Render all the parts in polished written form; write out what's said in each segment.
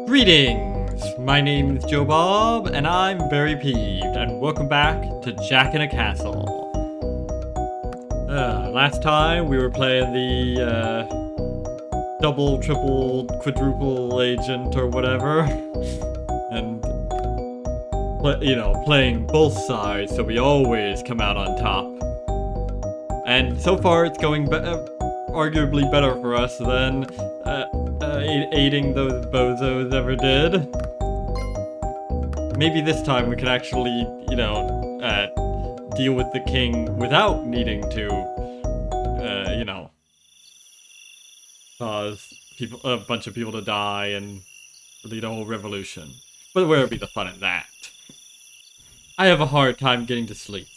Greetings! My name is Joe Bob, and I'm very peeved, and welcome back to Jack in a Castle. Last time we were playing the double, triple, quadruple agent or whatever, and playing both sides so we always come out on top. And so far it's going arguably better for us than aiding those bozos ever did. Maybe this time we can actually, deal with the king without needing to, cause a bunch of people to die and lead a whole revolution. But where would be the fun in that? I have a hard time getting to sleep.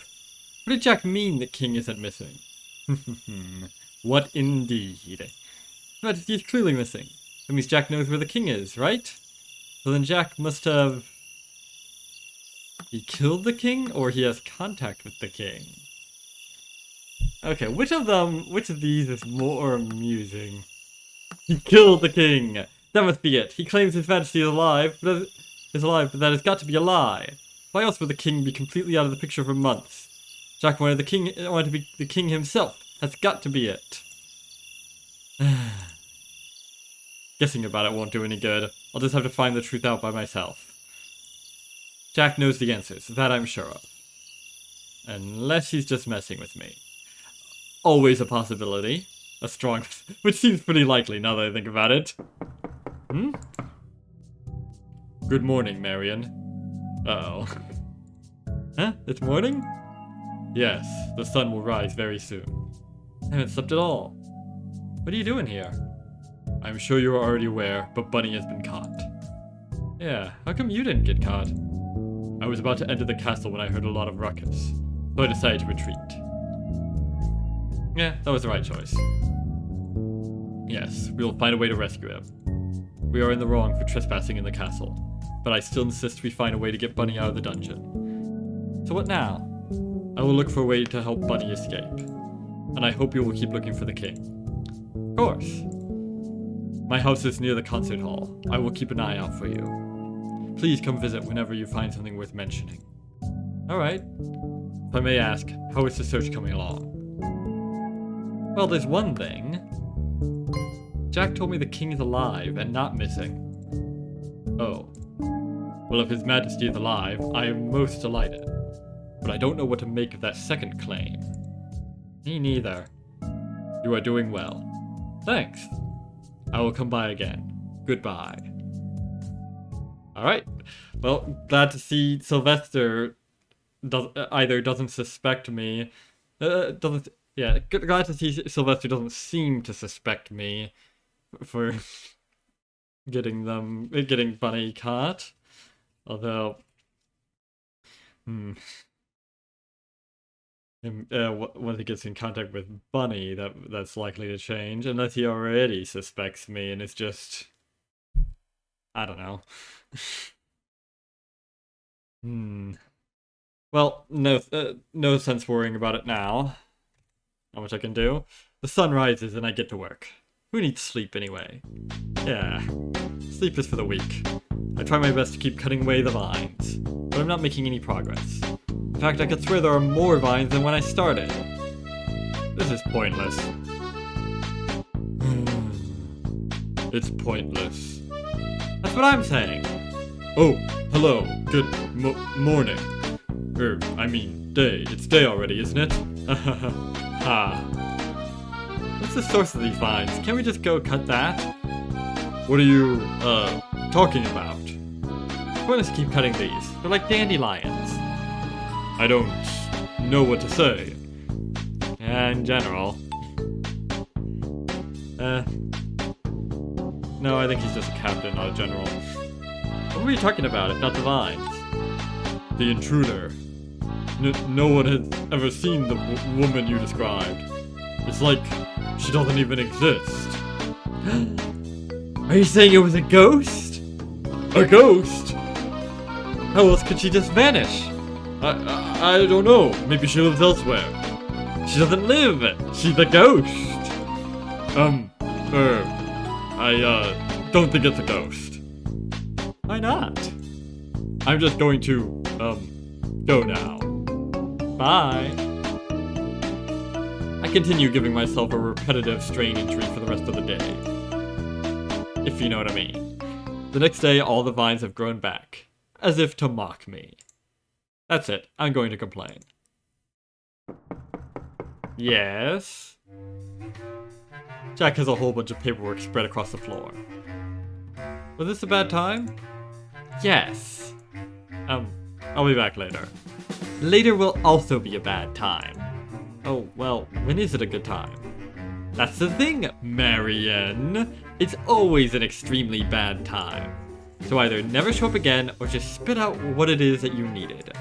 What did Jack mean that King isn't missing? What indeed? But he's clearly missing. That means Jack knows where the king is, right? So then Jack must have... He killed the king, or he has contact with the king? Okay, which of these is more amusing? He killed the king! That must be it. He claims his majesty is alive, but that has got to be a lie. Why else would the king be completely out of the picture for months? Jack wanted to be the king himself. That's got to be it. Guessing about it won't do any good. I'll just have to find the truth out by myself. Jack knows the answers, that I'm sure of. Unless he's just messing with me. Always a possibility. A strong... which seems pretty likely now that I think about it. Good morning, Marion. Uh-oh. Huh? It's morning? Yes, the sun will rise very soon. I haven't slept at all. What are you doing here? I'm sure you're already aware, but Bunny has been caught. Yeah, how come you didn't get caught? I was about to enter the castle when I heard a lot of ruckus, so I decided to retreat. Yeah, that was the right choice. Yes, we will find a way to rescue him. We are in the wrong for trespassing in the castle, but I still insist we find a way to get Bunny out of the dungeon. So what now? I will look for a way to help Bunny escape, and I hope you will keep looking for the king. Of course. My house is near the concert hall. I will keep an eye out for you. Please come visit whenever you find something worth mentioning. Alright. If I may ask, how is the search coming along? Well, there's one thing. Jack told me the king is alive and not missing. Oh. Well, if His Majesty is alive, I am most delighted. But I don't know what to make of that second claim. Me neither. You are doing well. Thanks. I will come by again. Goodbye. Alright. Well, glad to see Sylvester either doesn't suspect me. Glad to see Sylvester doesn't seem to suspect me for getting Bunny caught. Although... Once he gets in contact with Bunny, that's likely to change, unless he already suspects me and it's just... I don't know. Well, no sense worrying about it now. Not much I can do. The sun rises and I get to work. Who needs sleep anyway? Yeah, sleep is for the weak. I try my best to keep cutting away the vines, but I'm not making any progress. In fact, I could swear there are more vines than when I started. This is pointless. It's pointless. That's what I'm saying. Oh, hello. Good morning. Day. It's day already, isn't it? Ha. What's the source of these vines? Can't we just go cut that? What are you, talking about? Let's keep cutting these. They're like dandelions. I don't know what to say. In general. No, I think he's just a captain, not a general. What were you talking about, if not the vines? The intruder. No one has ever seen the woman you described. It's like she doesn't even exist. Are you saying it was a ghost? A ghost? How else could she just vanish? I don't know. Maybe she lives elsewhere. She doesn't live. She's a ghost. I don't think it's a ghost. Why not? I'm just going to, go now. Bye. I continue giving myself a repetitive strain injury for the rest of the day. If you know what I mean. The next day, all the vines have grown back, as if to mock me. That's it. I'm going to complain. Yes? Jack has a whole bunch of paperwork spread across the floor. Was this a bad time? Yes. I'll be back later. Later will also be a bad time. Oh, well, when is it a good time? That's the thing, Marion. It's always an extremely bad time. So either never show up again, or just spit out what it is that you needed.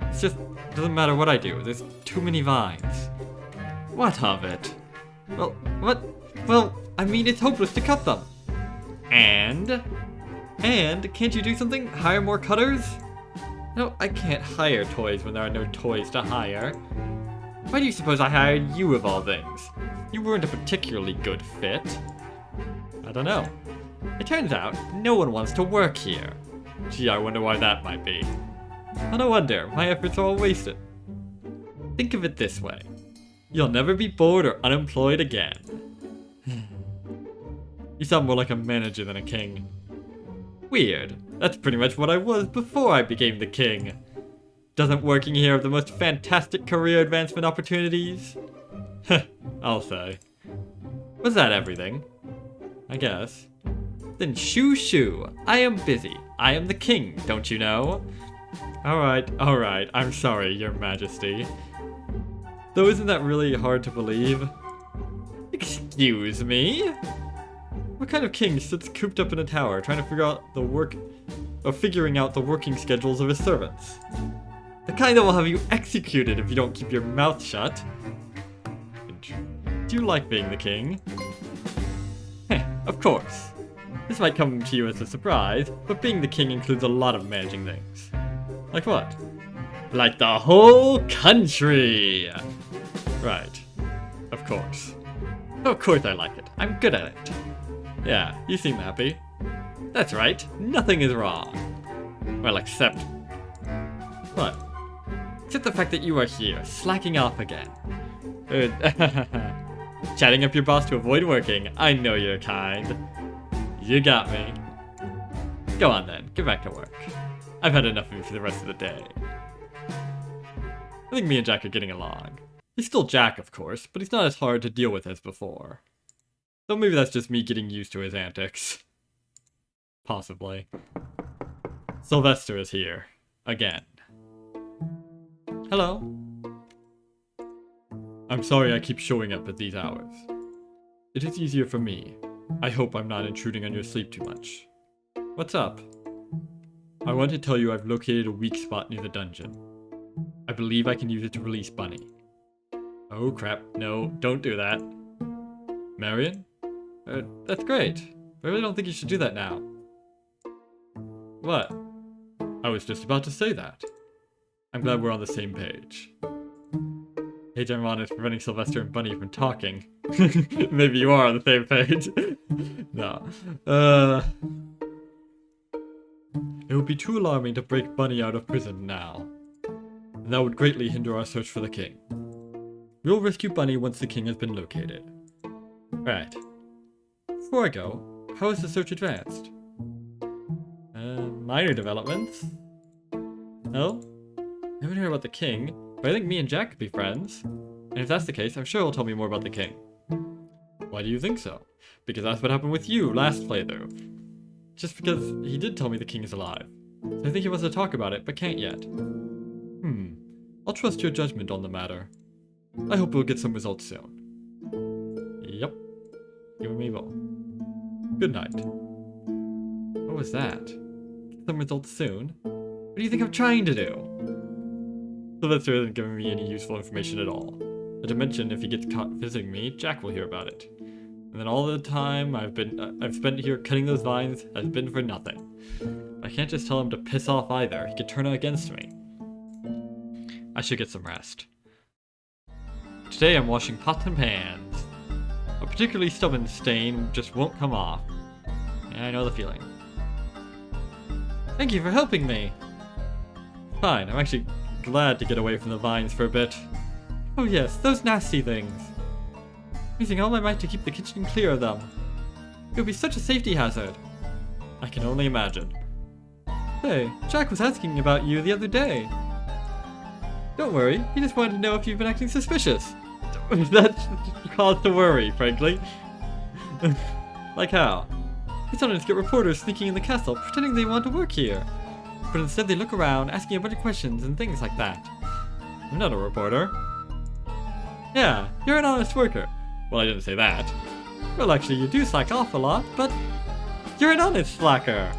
It's just, doesn't matter what I do, there's too many vines. What of it? Well, what? Well, I mean, it's hopeless to cut them. And, can't you do something? Hire more cutters? No, I can't hire toys when there are no toys to hire. Why do you suppose I hired you of all things? You weren't a particularly good fit. I don't know. It turns out, no one wants to work here. Gee, I wonder why that might be. Oh, no wonder, my efforts are all wasted. Think of it this way. You'll never be bored or unemployed again. You sound more like a manager than a king. Weird. That's pretty much what I was before I became the king. Doesn't working here have the most fantastic career advancement opportunities? I'll say. Was that everything? I guess. Then shoo. I am busy. I am the king, don't you know? Alright. I'm sorry, your majesty. Though isn't that really hard to believe? Excuse me? What kind of king sits cooped up in a tower trying to figuring out the working schedules of his servants? The kind that will have you executed if you don't keep your mouth shut. Do you like being the king? Of course. This might come to you as a surprise, but being the king includes a lot of managing things. Like what? Like the whole country! Right. Of course. Of course I like it. I'm good at it. Yeah, you seem happy. That's right. Nothing is wrong. Well, except... What? Except the fact that you are here, slacking off again. Chatting up your boss to avoid working. I know you're kind. You got me. Go on then, get back to work. I've had enough of you for the rest of the day. I think me and Jack are getting along. He's still Jack, of course, but he's not as hard to deal with as before. So maybe that's just me getting used to his antics. Possibly. Sylvester is here. Again. Hello. I'm sorry I keep showing up at these hours. It is easier for me. I hope I'm not intruding on your sleep too much. What's up? I want to tell you I've located a weak spot near the dungeon. I believe I can use it to release Bunny. Oh crap, no, don't do that. Marion? That's great. But I really don't think you should do that now. What? I was just about to say that. I'm glad we're on the same page. Page I'm on is preventing Sylvester and Bunny from talking. Maybe you are on the same page. No. It would be too alarming to break Bunny out of prison now. And that would greatly hinder our search for the king. We'll rescue Bunny once the king has been located. Right. Before I go, how has the search advanced? Minor developments? No? I haven't heard about the king, but I think me and Jack could be friends. And if that's the case, I'm sure he'll tell me more about the king. Why do you think so? Because that's what happened with you last playthrough. Just because he did tell me the king is alive. So I think he wants to talk about it, but can't yet. I'll trust your judgment on the matter. I hope we'll get some results soon. Yep. You and me both. Good night. What was that? Get some results soon? What do you think I'm trying to do? Sylvester isn't giving me any useful information at all. Not to mention, if he gets caught visiting me, Jack will hear about it. And then all the time I've spent here cutting those vines has been for nothing. I can't just tell him to piss off either. He could turn against me. I should get some rest. Today I'm washing pots and pans. A particularly stubborn stain just won't come off. Yeah, I know the feeling. Thank you for helping me. Fine, I'm actually glad to get away from the vines for a bit. Oh yes, those nasty things. I'm using all my might to keep the kitchen clear of them. It would be such a safety hazard. I can only imagine. Hey, Jack was asking about you the other day. Don't worry, he just wanted to know if you've been acting suspicious. That's cause to worry, frankly. Like how? We sometimes get reporters sneaking in the castle, pretending they want to work here. But instead they look around, asking a bunch of questions and things like that. I'm not a reporter. Yeah, you're an honest worker. Well, I didn't say that. Well, actually, you do slack off a lot, but you're an honest slacker.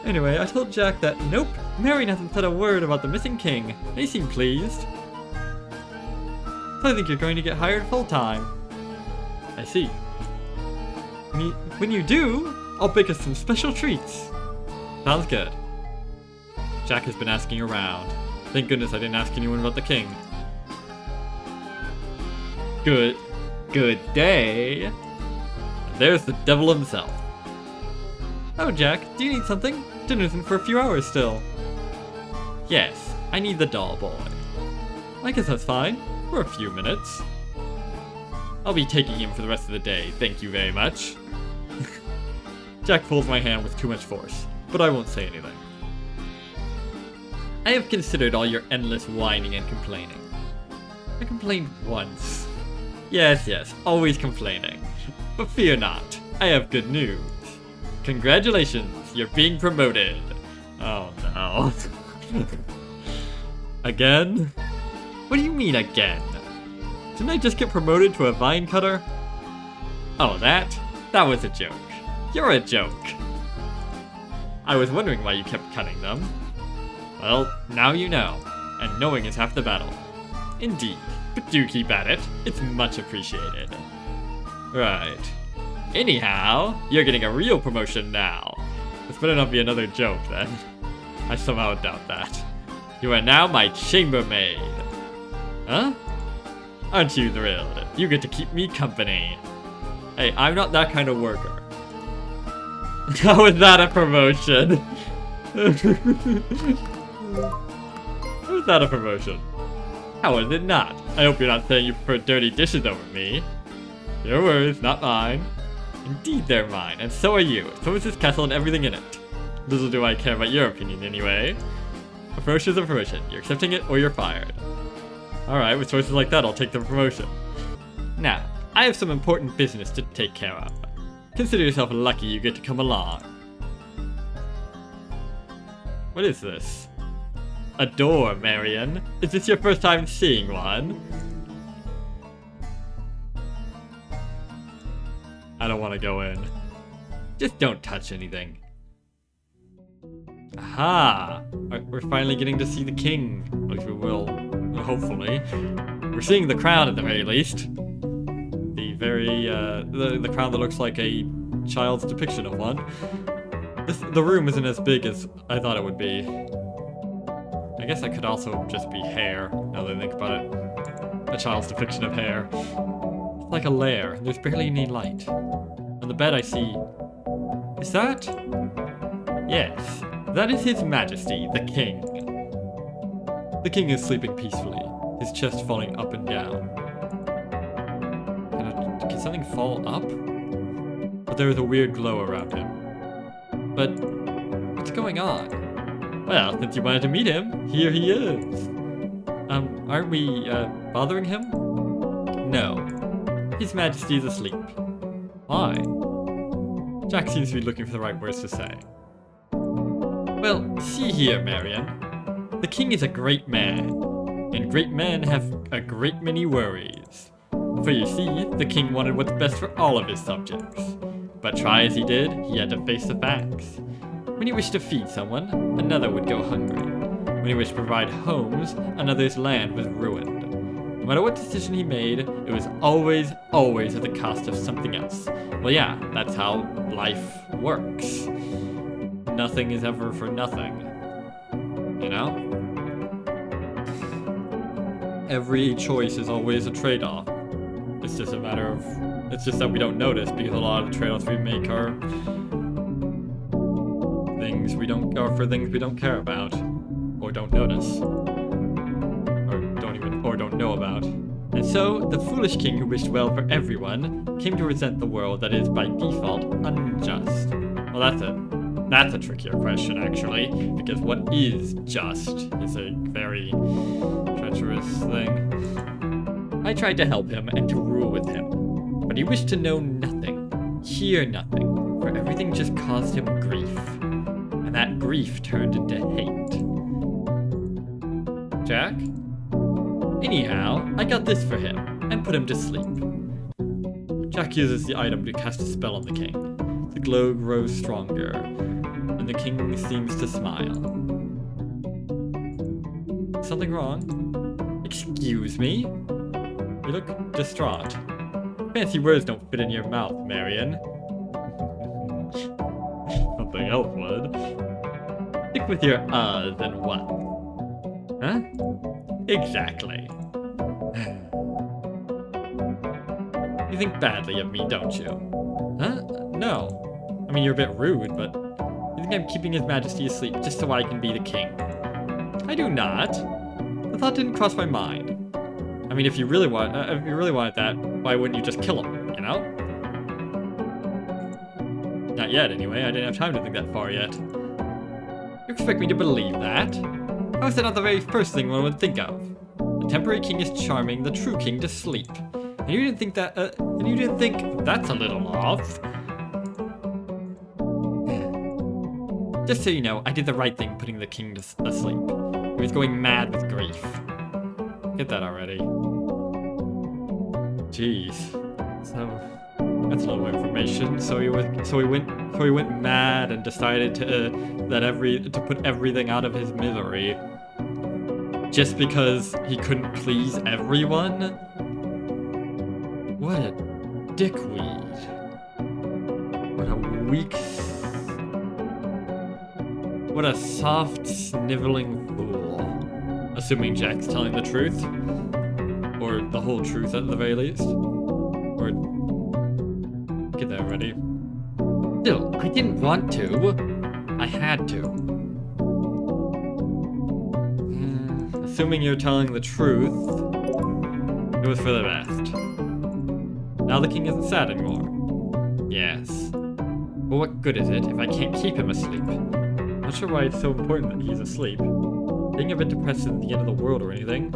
Anyway, I told Jack that, nope, Marion hasn't said a word about the missing king. They seem pleased. So I think you're going to get hired full-time. I see. When you do, I'll bake us some special treats. Sounds good. Jack has been asking around. Thank goodness I didn't ask anyone about the king. Good day. There's the devil himself. Oh, Jack, do you need something? Dinner's in for a few hours still. Yes, I need the doll boy. I guess that's fine. For a few minutes. I'll be taking him for the rest of the day, thank you very much. Jack pulls my hand with too much force, but I won't say anything. I have considered all your endless whining and complaining. I complained once. Yes, always complaining. But fear not, I have good news. Congratulations, you're being promoted. Oh no. Again? What do you mean again? Didn't I just get promoted to a vine cutter? Oh, that was a joke. You're a joke. I was wondering why you kept cutting them. Well, now you know, and knowing is half the battle. Indeed, but do keep at it. It's much appreciated. Right. Anyhow, you're getting a real promotion now. This better not be another joke, then. I somehow doubt that. You are now my chambermaid. Huh? Aren't you thrilled? You get to keep me company. Hey, I'm not that kind of worker. How is that a promotion? How is that a promotion? How is it not? I hope you're not saying you prefer dirty dishes over me. Your words, not mine. Indeed they're mine, and so are you. So is this castle and everything in it. Little do I care about your opinion anyway. A promotion is a promotion. You're accepting it or you're fired. Alright, with choices like that, I'll take the promotion. Now, I have some important business to take care of. Consider yourself lucky you get to come along. What is this? A door, Marion. Is this your first time seeing one? I don't want to go in. Just don't touch anything. Aha! We're finally getting to see the king. At least we will, hopefully. We're seeing the crown at the very least. The crown that looks like a child's depiction of one. The room isn't as big as I thought it would be. I guess that could also just be hair, now that I think about it. A child's depiction of hair. It's like a lair, there's barely any light. On the bed I see... Is that? Yes, that is His Majesty, the King. The King is sleeping peacefully, his chest falling up and down. Can something fall up? But there is a weird glow around him. But what's going on? Well, since you wanted to meet him, here he is. Aren't we, bothering him? No. His Majesty is asleep. Why? Jack seems to be looking for the right words to say. Well, see here, Marion. The king is a great man, and great men have a great many worries. For you see, the king wanted what's best for all of his subjects. But try as he did, he had to face the facts. When he wished to feed someone, another would go hungry. When he wished to provide homes, another's land was ruined. No matter what decision he made, it was always at the cost of something else. Well, yeah, that's how life works. Nothing is ever for nothing. You know? Every choice is always a trade-off. It's just a matter of... It's just that we don't notice because a lot of the trade-offs we make are things we don't, or for things we don't care about, or don't notice, or don't know about. And so, the foolish king who wished well for everyone came to resent the world that is by default unjust. Well, that's a trickier question, actually, because what is just is a very treacherous thing. I tried to help him and to rule with him, but he wished to know nothing, hear nothing, for everything just caused him grief. And that grief turned into hate. Jack? Anyhow, I got this for him, and put him to sleep. Jack uses the item to cast a spell on the king. The glow grows stronger, and the king seems to smile. Something wrong? Excuse me? You look distraught. Fancy words don't fit in your mouth, Marion. Something else would. Stick with your uhs and what? Huh? Exactly. You think badly of me, don't you? Huh? No. I mean, you're a bit rude, but you think I'm keeping His Majesty asleep just so I can be the king? I do not. The thought didn't cross my mind. I mean, if you really wanted that, why wouldn't you just kill him, you know? Not yet, anyway. I didn't have time to think that far yet. You expect me to believe that? How is that not the very first thing one would think of? The temporary king is charming the true king to sleep. And you didn't think that, that's a little off. Just so you know, I did the right thing putting the king asleep. He was going mad with grief. Get that already. Jeez. So that's a little information. So he went mad and decided to put everything out of his misery. Just because he couldn't please everyone? What a dickweed. What a weak... What a soft, sniveling fool. Assuming Jack's telling the truth. Or the whole truth at the very least. Or... Get that ready. Still, I didn't want to. I had to. Assuming you're telling the truth, it was for the best. Now the king isn't sad anymore. Yes. But what good is it if I can't keep him asleep? Not sure why it's so important that he's asleep. Being a bit depressed isn't the end of the world or anything.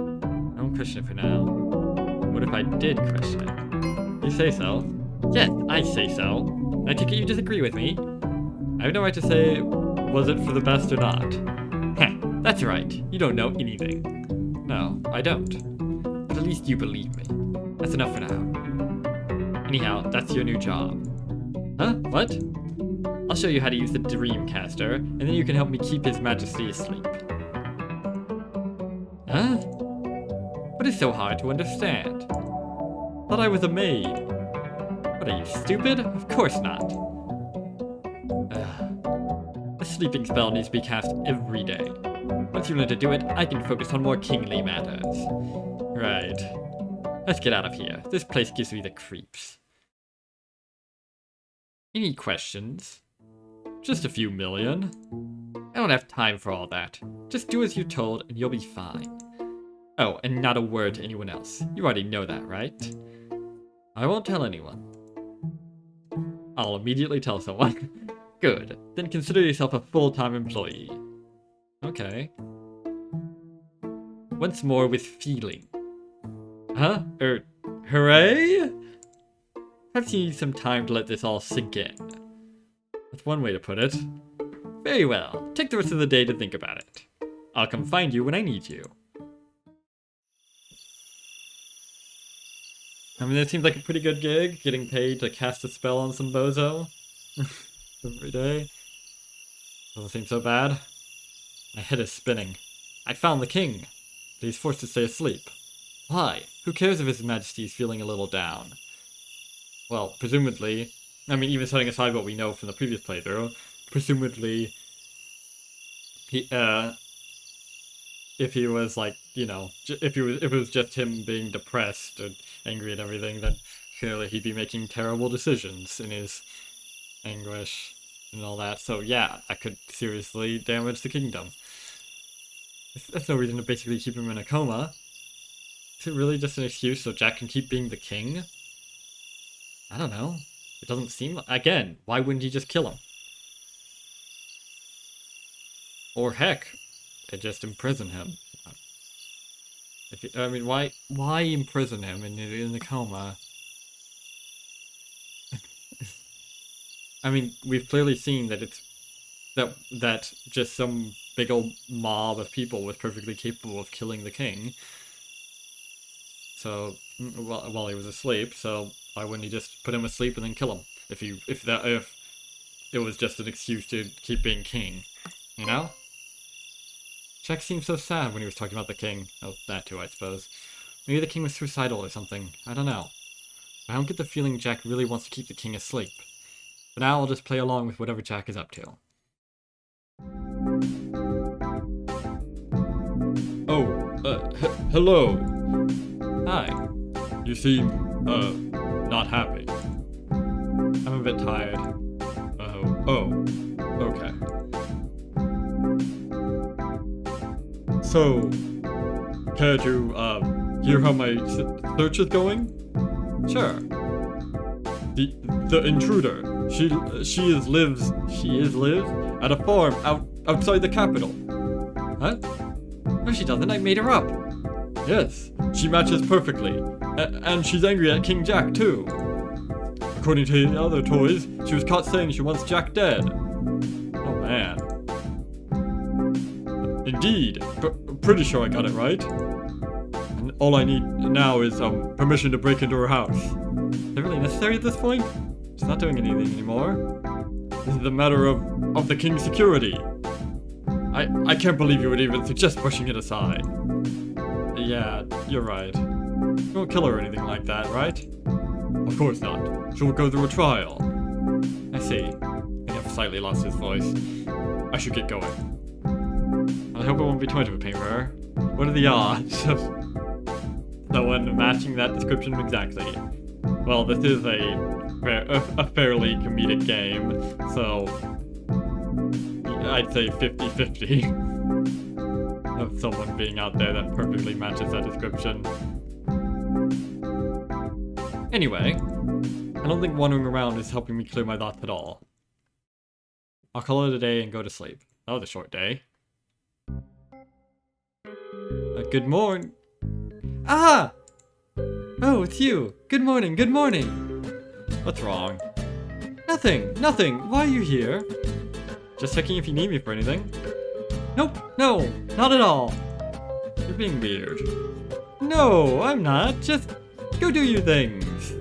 I won't question it for now. What if I did question it? You say so? Yes, I say so. I take it you disagree with me? I have no right to say, was it for the best or not? Heh, that's right. You don't know anything. No, I don't. But at least you believe me. That's enough for now. Anyhow, that's your new job. Huh? What? I'll show you how to use the Dreamcaster, and then you can help me keep His Majesty asleep. Huh? What is so hard to understand? Thought I was a maid. What, are you stupid? Of course not. The sleeping spell needs to be cast every day. Once you learn to do it, I can focus on more kingly matters. Right. Let's get out of here. This place gives me the creeps. Any questions? Just a few million. I don't have time for all that. Just do as you're told and you'll be fine. Oh, and not a word to anyone else. You already know that, right? I won't tell anyone. I'll immediately tell someone. Good. Then consider yourself a full-time employee. Okay. Once more with feeling. Huh? Hooray? Perhaps you need some time to let this all sink in. That's one way to put it. Very well. Take the rest of the day to think about it. I'll come find you when I need you. I mean, that seems like a pretty good gig, getting paid to cast a spell on some bozo. Every day. Doesn't seem so bad. My head is spinning. I found the king, but he's forced to stay asleep. Why? Who cares if His Majesty is feeling a little down? Well, presumably, I mean, even setting aside what we know from the previous playthrough, presumably, if he was like, you know, if it was just him being depressed or angry and everything, then surely he'd be making terrible decisions in his anguish. and all that. So yeah, that could seriously damage the kingdom. That's no reason to basically keep him in a coma. Is it really just an excuse so Jack can keep being the king? I don't know. It doesn't seem like... Again, why wouldn't he just kill him? Or heck, just imprison him. I mean, why imprison him in the coma? I mean, we've clearly seen that it's that just some big old mob of people was perfectly capable of killing the king. So, while he was asleep, so why wouldn't he just put him asleep and then kill him? If it was just an excuse to keep being king, you know? Jack seemed so sad when he was talking about the king. Oh, that too, I suppose. Maybe the king was suicidal or something. I don't know. I don't get the feeling Jack really wants to keep the king asleep. But now I'll just play along with whatever Jack is up to. Oh, hello. Hi. You seem, not happy. I'm a bit tired. Oh, okay. So, care to, hear how my search is going? Sure. The intruder, she lives at a farm outside the capital. Huh? No, she doesn't. I made her up. Yes, she matches perfectly. And she's angry at King Jack, too. According to the other toys, she was caught saying she wants Jack dead. Oh, man. Indeed. Pretty sure I got it right. And all I need now is, permission to break into her house. Is it really necessary at this point? She's not doing anything anymore. This is a matter of the king's security. I can't believe you would even suggest pushing it aside. Yeah, you're right. You won't kill her or anything like that, right? Of course not. She will go through a trial. I see. I have slightly lost his voice. I should get going. I hope it won't be too much of a pain for her. What are the odds of someone matching that description exactly? Well, this is a fairly comedic game, so I'd say 50-50 of someone being out there that perfectly matches that description. Anyway, I don't think wandering around is helping me clear my thoughts at all. I'll call it a day and go to sleep. That was a short day. Good morning. Ah! Oh, it's you. Good morning, good morning. What's wrong? Nothing. Why are you here? Just checking if you need me for anything. Nope, no, not at all. You're being weird. No, I'm not. Just go do your things.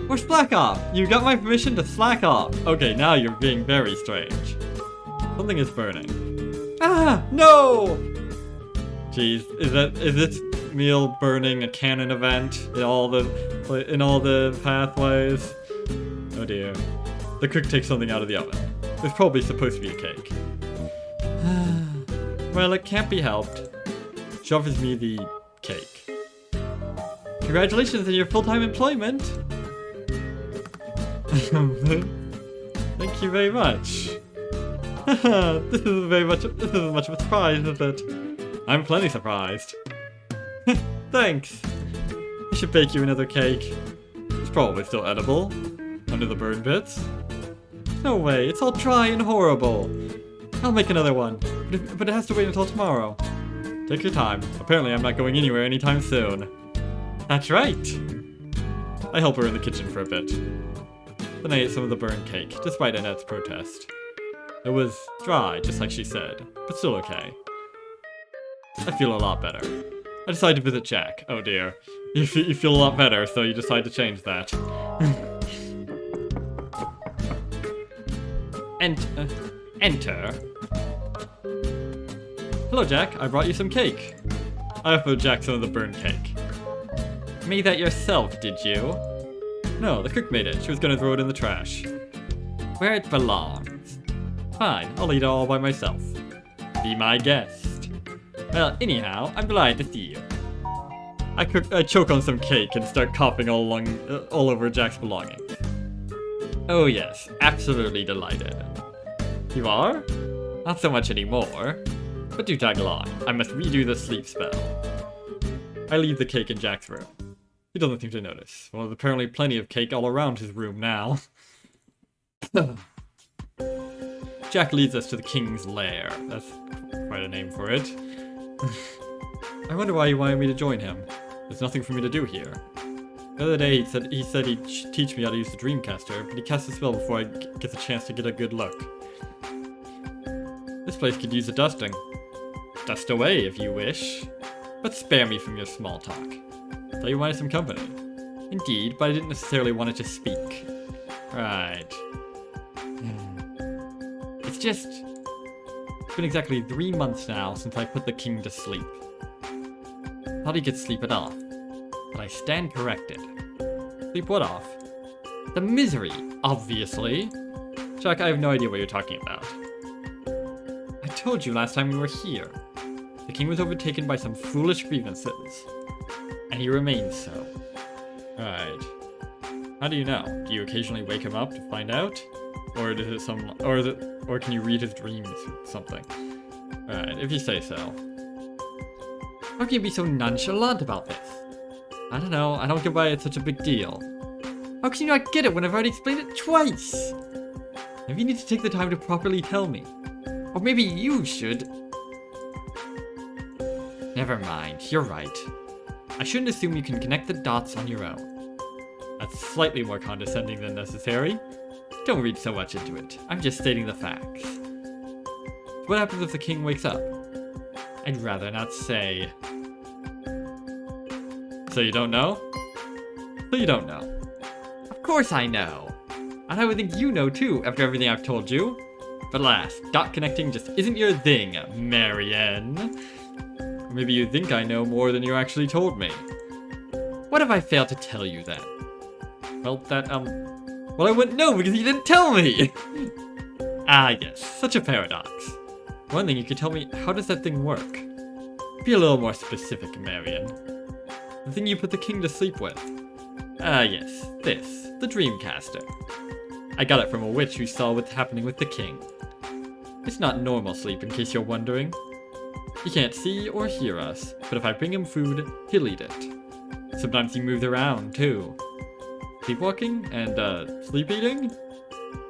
Or slack off. You got my permission to slack off. Okay, now you're being very strange. Something is burning. Ah, no! Jeez, is this meal burning a canon event in all the pathways? Oh dear. The cook takes something out of the oven. It's probably supposed to be a cake. Well, it can't be helped. She offers me the cake. Congratulations on your full-time employment! Thank you very much. This is much of a surprise, isn't it? I'm plenty surprised. Thanks. I should bake you another cake. It's probably still edible. Under the burn bits. No way, it's all dry and horrible. I'll make another one, but it has to wait until tomorrow. Take your time. Apparently I'm not going anywhere anytime soon. That's right. I help her in the kitchen for a bit. Then I ate some of the burned cake, despite Annette's protest. It was dry, just like she said, but still okay. I feel a lot better. I decided to visit Jack. Oh dear. You feel a lot better, so you decide to change that. Enter. Hello, Jack. I brought you some cake. I offered Jack some of the burned cake. Made that yourself, did you? No, the cook made it. She was gonna throw it in the trash. Where it belongs. Fine, I'll eat it all by myself. Be my guest. Well, anyhow, I'm glad to see you. I choke on some cake and start coughing all over Jack's belongings. Oh yes, absolutely delighted. You are? Not so much anymore. But do tag along. I must redo the sleep spell. I leave the cake in Jack's room. He doesn't seem to notice. Well, there's apparently plenty of cake all around his room now. Jack leads us to the king's lair. That's quite a name for it. I wonder why he wanted me to join him. There's nothing for me to do here. The other day he said he'd teach me how to use the Dreamcaster, but he cast a spell before I get the chance to get a good look. This place could use a dusting. Dust away if you wish, but spare me from your small talk. Thought you wanted some company. Indeed, but I didn't necessarily want it to speak. Right. It's been exactly 3 months now since I put the king to sleep. Thought he could sleep it off, but I stand corrected. Sleep what off? The misery, obviously. Jack, I have no idea what you're talking about. I told you last time we were here. The king was overtaken by some foolish grievances, and he remains so. Right. How do you know? Do you occasionally wake him up to find out? Or can you read his dreams or something? Alright, if you say so. How can you be so nonchalant about this? I don't know, I don't get why it's such a big deal. How can you not get it when I've already explained it twice? Maybe you need to take the time to properly tell me. Or maybe you should. Never mind, you're right. I shouldn't assume you can connect the dots on your own. That's slightly more condescending than necessary. Don't read so much into it. I'm just stating the facts. What happens if the king wakes up? I'd rather not say. So you don't know? So you don't know. Of course I know. And I would think you know too, after everything I've told you. But alas, dot connecting just isn't your thing, Marianne. Or maybe you think I know more than you actually told me. What have I failed to tell you then? Well, well, I wouldn't know because you didn't tell me! Ah, yes, such a paradox. One thing you could tell me, how does that thing work? Be a little more specific, Marion. The thing you put the king to sleep with. Ah, yes, this, the Dreamcaster. I got it from a witch who saw what's happening with the king. It's not normal sleep, in case you're wondering. He can't see or hear us, but if I bring him food, he'll eat it. Sometimes he moves around, too. Sleepwalking and, sleep eating?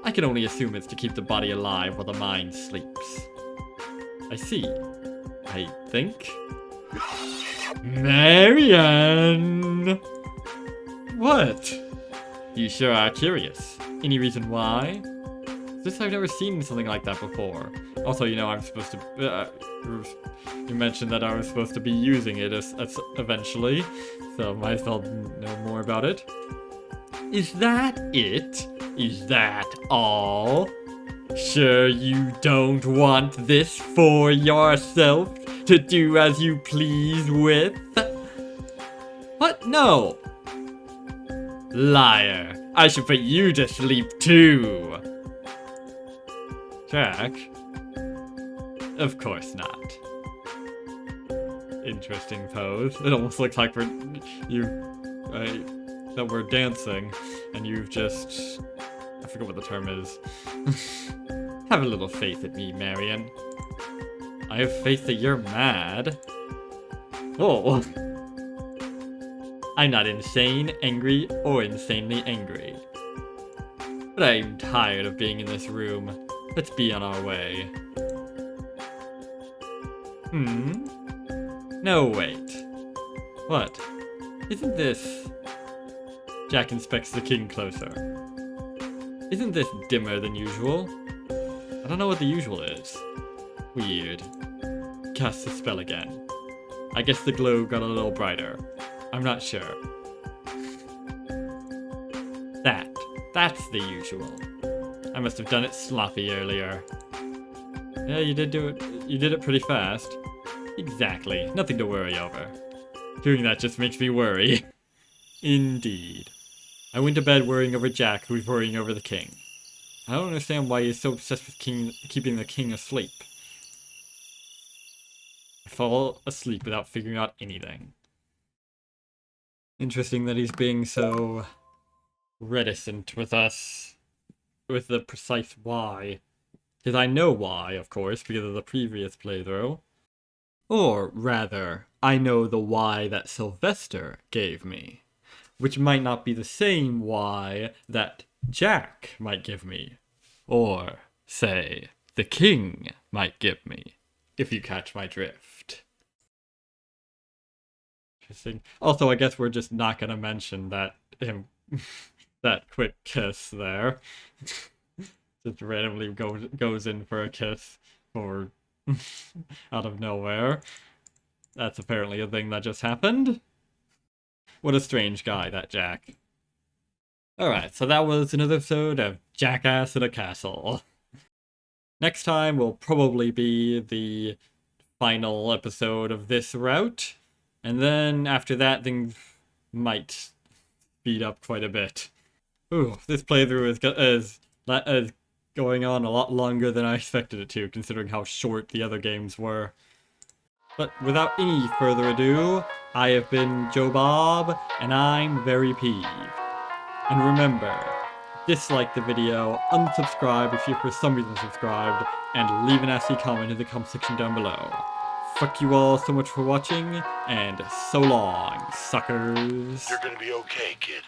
I can only assume it's to keep the body alive while the mind sleeps. I see. I think. Marianne! What? You sure are curious. Any reason why? This I've never seen something like that before. Also, you know, I'm supposed to, you mentioned that I was supposed to be using it as eventually, so might as well know more about it. Is that it? Is that all? Sure you don't want this for yourself to do as you please with? What? No! Liar. I should put you to sleep too. Jack? Of course not. Interesting pose. It almost looks like that we're dancing, and you've just... I forget what the term is. Have a little faith in me, Marion. I have faith that you're mad. Oh. I'm not insane, angry, or insanely angry. But I'm tired of being in this room. Let's be on our way. No, wait. What? Isn't this... Jack inspects the king closer. Isn't this dimmer than usual? I don't know what the usual is. Weird. Cast the spell again. I guess the glow got a little brighter. I'm not sure. That's the usual. I must have done it sloppy earlier. Yeah, you did do it. You did it pretty fast. Exactly. Nothing to worry over. Doing that just makes me worry. Indeed. I went to bed worrying over Jack, who's worrying over the king. I don't understand why he's so obsessed with keeping the king asleep. I fall asleep without figuring out anything. Interesting that he's being so reticent with us. with the precise why. Because I know why, of course, because of the previous playthrough. Or rather, I know the why that Sylvester gave me. Which might not be the same why that Jack might give me. Or, say, the king might give me. If you catch my drift. Interesting. Also, I guess we're just not gonna mention that that quick kiss there. Just randomly goes in for a kiss for out of nowhere. That's apparently a thing that just happened. What a strange guy, that Jack. Alright, so that was another episode of Jackass in a Castle. Next time will probably be the final episode of this route. And then after that, things might speed up quite a bit. Ooh, this playthrough is going on a lot longer than I expected it to, considering how short the other games were. But without any further ado, I have been Joe Bob, and I'm VeryPeeved. And remember, dislike the video, unsubscribe if you're for some reason subscribed, and leave a nasty comment in the comment section down below. Fuck you all so much for watching, and so long, suckers. You're gonna be okay, kid.